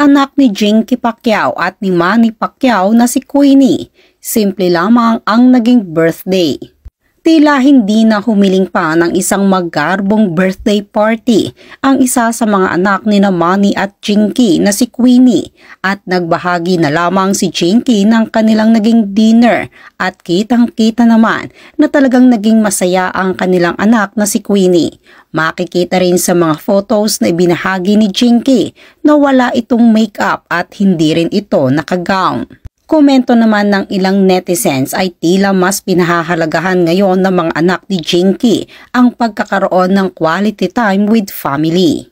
Anak ni Jinky Pacquiao at ni Manny Pacquiao na si Queenie, simple lamang ang naging birthday. Tila hindi na humiling pa ng isang magarbong birthday party ang isa sa mga anak ni Manny at Jinky na si Queenie at nagbahagi na lamang si Jinky ng kanilang naging dinner at kitang-kita naman na talagang naging masaya ang kanilang anak na si Queenie. Makikita rin sa mga photos na ibinahagi ni Jinky na wala itong makeup at hindi rin ito nakagown. Komento naman ng ilang netizens ay tila mas pinahahalagahan ngayon ng mga anak ni Jinky ang pagkakaroon ng quality time with family.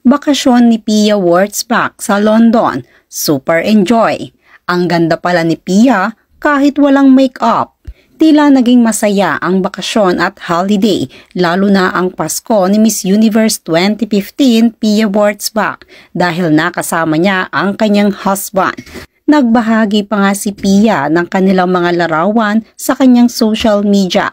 Bakasyon ni Pia Wurtzbach sa London, super enjoy. Ang ganda pala ni Pia kahit walang makeup. Tila naging masaya ang bakasyon at holiday, lalo na ang Pasko ni Miss Universe 2015 Pia Wurtzbach dahil nakasama niya ang kanyang husband. Nagbahagi pa nga si Pia ng kanilang mga larawan sa kanyang social media.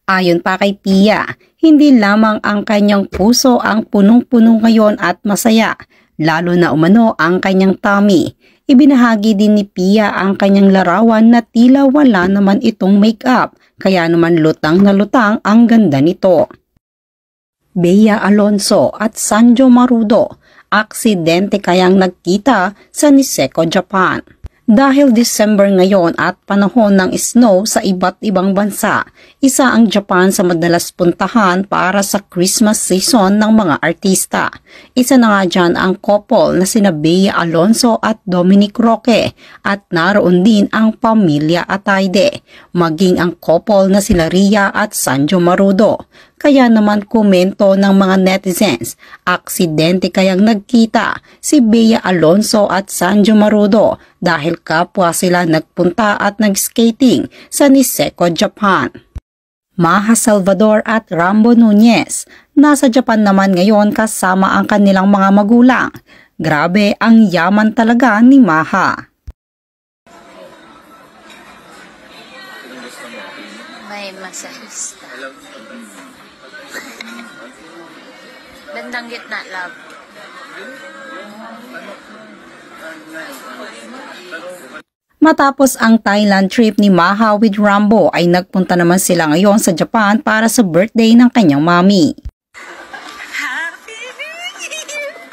Ayon pa kay Pia, hindi lamang ang kanyang puso ang punong-puno ngayon at masaya, lalo na umano ang kanyang tummy. Ibinahagi din ni Pia ang kanyang larawan na tila wala naman itong makeup, kaya naman lutang na lutang ang ganda nito. Bea Alonso at Sanjo Marudo, aksidente kayang nagkita sa Niseko, Japan. Dahil December ngayon at panahon ng snow sa iba't ibang bansa, isa ang Japan sa madalas puntahan para sa Christmas season ng mga artista. Isa na nga dyan ang couple na sina Bea Alonso at Dominic Roque at naroon din ang pamilya Atayde, maging ang couple na sila Ria at Sanjo Marudo. Kaya naman komento ng mga netizens, aksidente kayang nagkita si Bea Alonso at Sanjo Marudo dahil kapwa sila nagpunta at nag-skating sa Niseko, Japan. Maha Salvador at Rambo Nunez, nasa Japan naman ngayon kasama ang kanilang mga magulang. Grabe ang yaman talaga ni Maha. May masahista. Bandang gitna, love. Matapos ang Thailand trip ni Maha with Rambo ay nagpunta naman sila ngayon sa Japan para sa birthday ng kanyang mami. Happy New Year!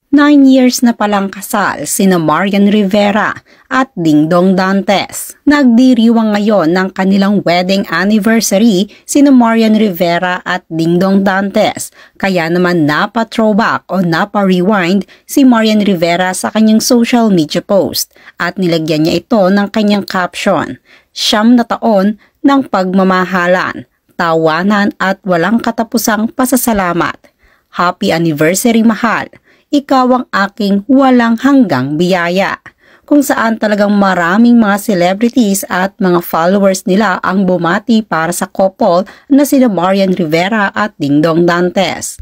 9 years na palang kasal sina Marian Rivera at Dingdong Dantes. Nagdiriwang ngayon ng kanilang wedding anniversary sina Marian Rivera at Dingdong Dantes. Kaya naman napa-throwback o napa-rewind si Marian Rivera sa kanyang social media post at nilagyan niya ito ng kanyang caption, 9 na taon ng pagmamahalan, tawanan at walang katapusang pasasalamat. Happy anniversary, mahal! Ikaw ang aking walang hanggang biyaya. Kung saan talagang maraming mga celebrities at mga followers nila ang bumati para sa couple na sina Marian Rivera at Dingdong Dantes.